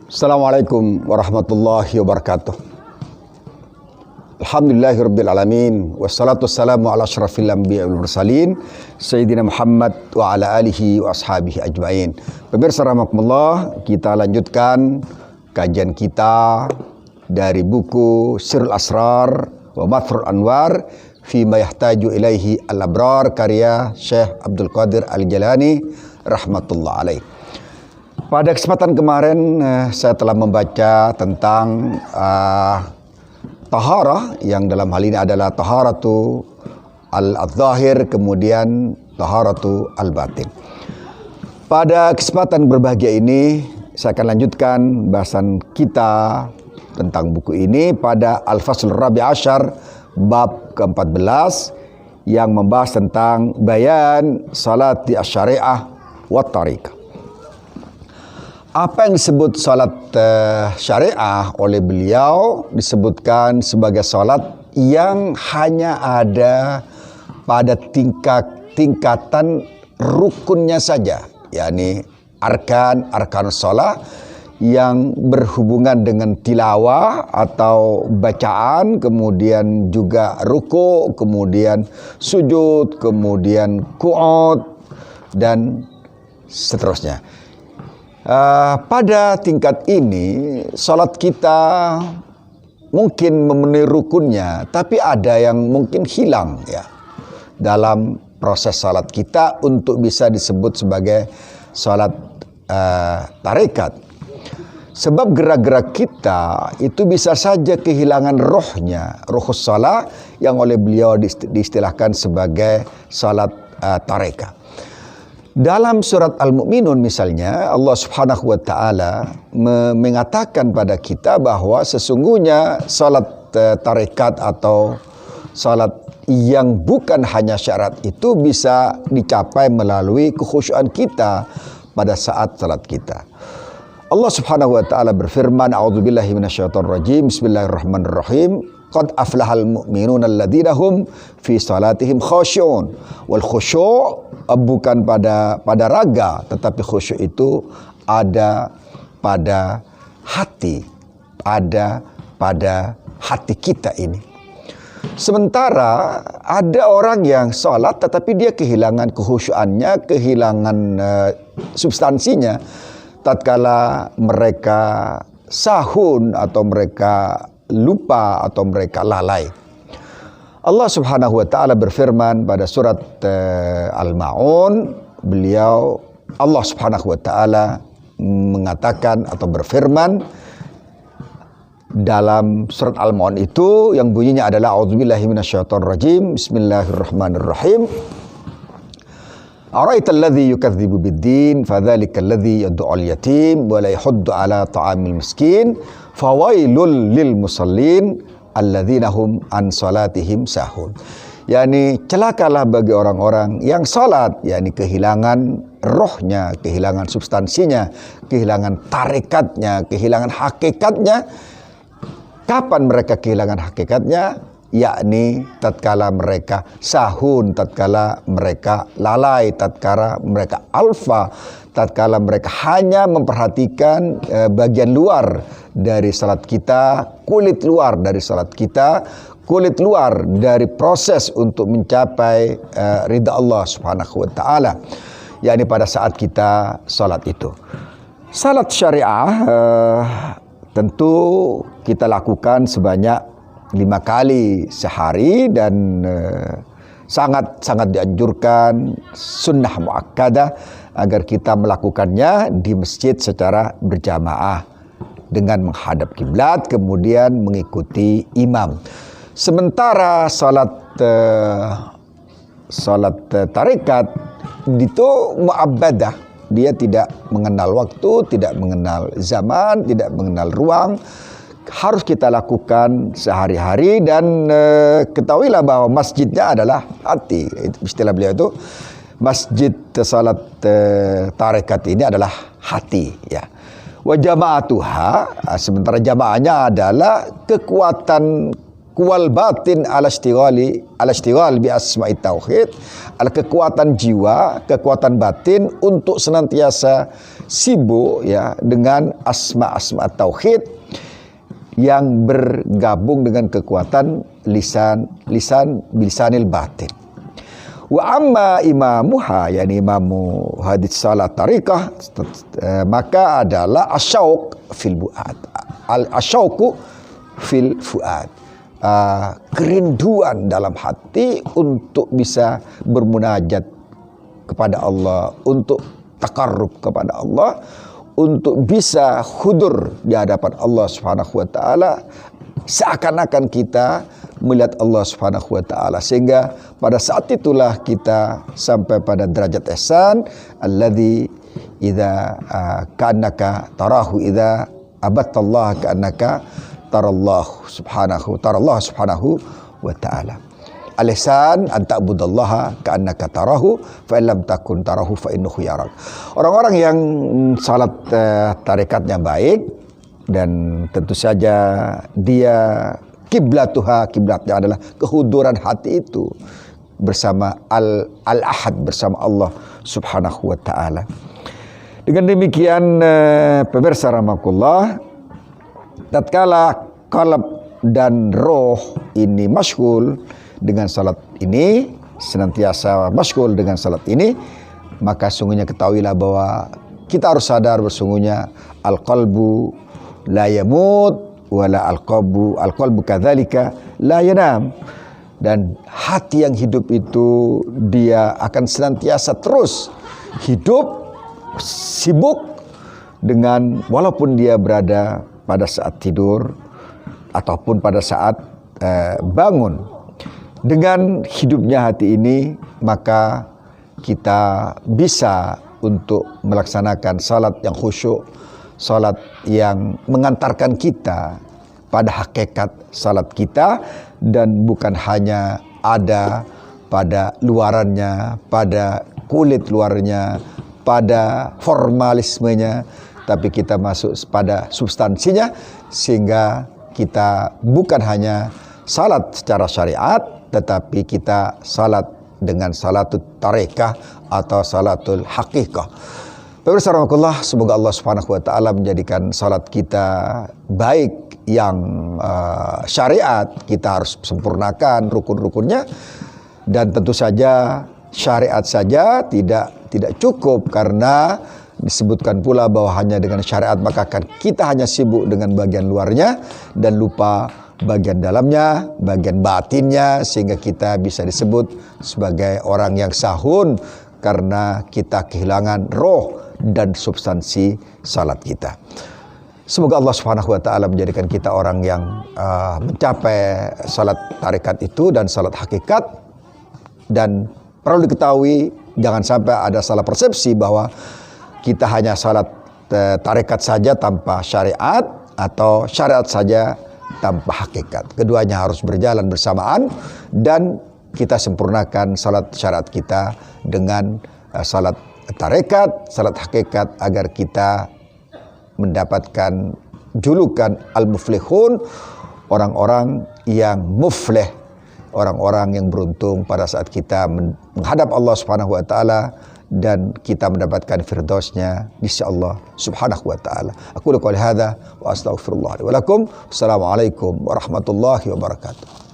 Assalamualaikum warahmatullahi wabarakatuh. Alhamdulillahirabbil alamin wassalatu wassalamu ala asyrafil anbiya'i wal mursalin sayyidina Muhammad wa ala alihi wa ashabihi ajmain. Pemirsa rahimakumullah, kita lanjutkan kajian kita dari buku Sirrul Asrar wa Mathrul Anwar fi ma yahtaju ilaihi al-abrar karya Syekh Abdul Qadir Al-Jilani rahmatullah alaih. Pada kesempatan kemarin saya telah membaca tentang taharah yang dalam hal ini adalah taharatu al-zahir, kemudian taharatu al-batin. Pada kesempatan berbahagia ini saya akan lanjutkan bahasan kita tentang buku ini pada Al-Fasl Rabi' Asyar bab ke-14 yang membahas tentang bayan salati asy-syari'ah wa tariqah. Apa yang disebut salat syariah oleh beliau disebutkan sebagai salat yang hanya ada pada tingkatan rukunnya saja, yakni arkan salat yang berhubungan dengan tilawah atau bacaan, kemudian juga ruku, kemudian sujud, kemudian qu'ud dan seterusnya. Pada tingkat ini salat kita mungkin memenuhi rukunnya, tapi ada yang mungkin hilang ya dalam proses salat kita untuk bisa disebut sebagai salat tarekat. Sebab gerak-gerak kita itu bisa saja kehilangan rohnya, ruhus salat yang oleh beliau diistilahkan sebagai salat tarekat. Dalam surat Al-Mu'minun misalnya, Allah Subhanahu wa taala mengatakan pada kita bahwa sesungguhnya salat tarekat atau salat yang bukan hanya syarat itu bisa dicapai melalui kekhusyuan kita pada saat salat kita. Allah Subhanahu wa taala berfirman, a'udzubillahi minasyaitonir rajim, bismillahirrahmanirrahim. Qad aflahal mu'minuna alladzina hum fi salatihim khashi'un. Wal khusyu' bukan pada raga, tetapi khusyuk itu ada pada hati, ada pada hati kita ini. Sementara ada orang yang salat tetapi dia kehilangan kekhusyuannya, kehilangan substansinya tatkala mereka sahun atau mereka lupa atau mereka lalai. Allah Subhanahu wa taala berfirman pada surat Al-Maun, Allah Subhanahu wa taala mengatakan atau berfirman dalam surat Al-Maun itu yang bunyinya adalah a'udzubillahi minasyaitonir rajim, bismillahirrahmanirrahim. Ara'aital ladzi yukadzibu bid-din fadzalikal ladzi yad'ul yatim wa la yahuddu 'ala ta'amil miskin fawailul lil musallin alladzina hum an salatihim sahun. Yani celakalah bagi orang-orang yang salat, yakni kehilangan rohnya, kehilangan substansinya, kehilangan tarekatnya, kehilangan hakikatnya. Kapan mereka kehilangan hakikatnya? Yakni tatkala mereka sahun, tatkala mereka lalai, tatkala mereka alfa, tatkala mereka hanya memperhatikan bagian luar dari salat kita, kulit luar dari salat kita, kulit luar dari proses untuk mencapai ridha Allah Subhanahu wa taala, yakni pada saat kita salat itu. Salat syariah tentu kita lakukan sebanyak 5 kali sehari dan sangat dianjurkan, sunnah muakkadah agar kita melakukannya di masjid secara berjamaah dengan menghadap kiblat kemudian mengikuti imam. Sementara salat tarekat itu muabbadah, dia tidak mengenal waktu, tidak mengenal zaman, tidak mengenal ruang. Harus kita lakukan sehari-hari dan ketahuilah bahwa masjidnya adalah hati. Istilah beliau itu masjid salat tarekat ini adalah hati ya. Wa jama'atuha, sementara jamaahnya adalah kekuatan kuwal batin ala istighal bi asma'i tauhid, ada kekuatan jiwa, kekuatan batin untuk senantiasa sibuk ya dengan asma tauhid yang bergabung dengan kekuatan lisanil batin. Wa amma imamuha, yani imamu hadits salat tariqah, maka adalah asyauq fil fuad. Asyauqu fil fuad, kerinduan dalam hati untuk bisa bermunajat kepada Allah, untuk takarrub kepada Allah, untuk bisa hudur di hadapan Allah Subhanahu wa taala, seakan-akan kita melihat Allah Subhanahu wa taala, sehingga pada saat itulah kita sampai pada derajat ihsan alladzi idza ka'annaka tarahu, idza abattallaha ka'annaka tarallahu subhanahu wa ta'ala. Al-ihsan an ta'budallaha ka'annaka tarahu fa in lam takun tarahu fa innahu yarak. Orang-orang yang salat tarikatnya baik, dan tentu saja dia kiblatnya adalah kehuduran hati itu bersama al-ahad, bersama Allah Subhanahu wa ta'ala. Dengan demikian pemirsa rahimakumullah, tatkala qalb dan roh ini masyghul dengan salat ini, senantiasa masyghul dengan salat ini, maka sungguhnya ketahuilah bahwa kita harus sadar bersungguhnya al-qalbu la yamut wala al-qalbu kadzalika la yanam. Dan hati yang hidup itu dia akan senantiasa terus hidup, sibuk dengan, walaupun dia berada pada saat tidur ataupun pada saat bangun. Dengan hidupnya hati ini, maka kita bisa untuk melaksanakan salat yang khusyuk, salat yang mengantarkan kita pada hakikat salat kita, dan bukan hanya ada pada luarannya, pada kulit luarnya, pada formalismenya, tapi kita masuk pada substansinya, sehingga kita bukan hanya salat secara syariat, tetapi kita salat dengan salatul tarekah atau salatul hakikah. Pemirsa rahimakumullah, semoga Allah Subhanahu wa taala menjadikan salat kita baik yang syariat. Kita harus sempurnakan rukun-rukunnya, dan tentu saja syariat saja tidak cukup, karena disebutkan pula bahwa hanya dengan syariat maka kita hanya sibuk dengan bagian luarnya dan lupa bagian dalamnya, bagian batinnya, sehingga kita bisa disebut sebagai orang yang sahun karena kita kehilangan roh dan substansi salat kita. Semoga Allah Subhanahu wa taala menjadikan kita orang yang mencapai salat tarekat itu dan salat hakikat. Dan perlu diketahui, jangan sampai ada salah persepsi bahwa kita hanya salat tarekat saja tanpa syariat, atau syariat saja tanpa hakikat. Keduanya harus berjalan bersamaan, dan kita sempurnakan salat syariat kita dengan salat tarekat, salat hakikat, agar kita mendapatkan julukan al-muflihun, orang-orang yang muflih, orang-orang yang beruntung pada saat kita menghadap Allah Subhanahu wa taala dan kita mendapatkan firdausnya di sisi Allah Subhanahu wa taala. Aku qouli hadza wa astaghfirullah li wa lakum. Assalamualaikum warahmatullahi wabarakatuh.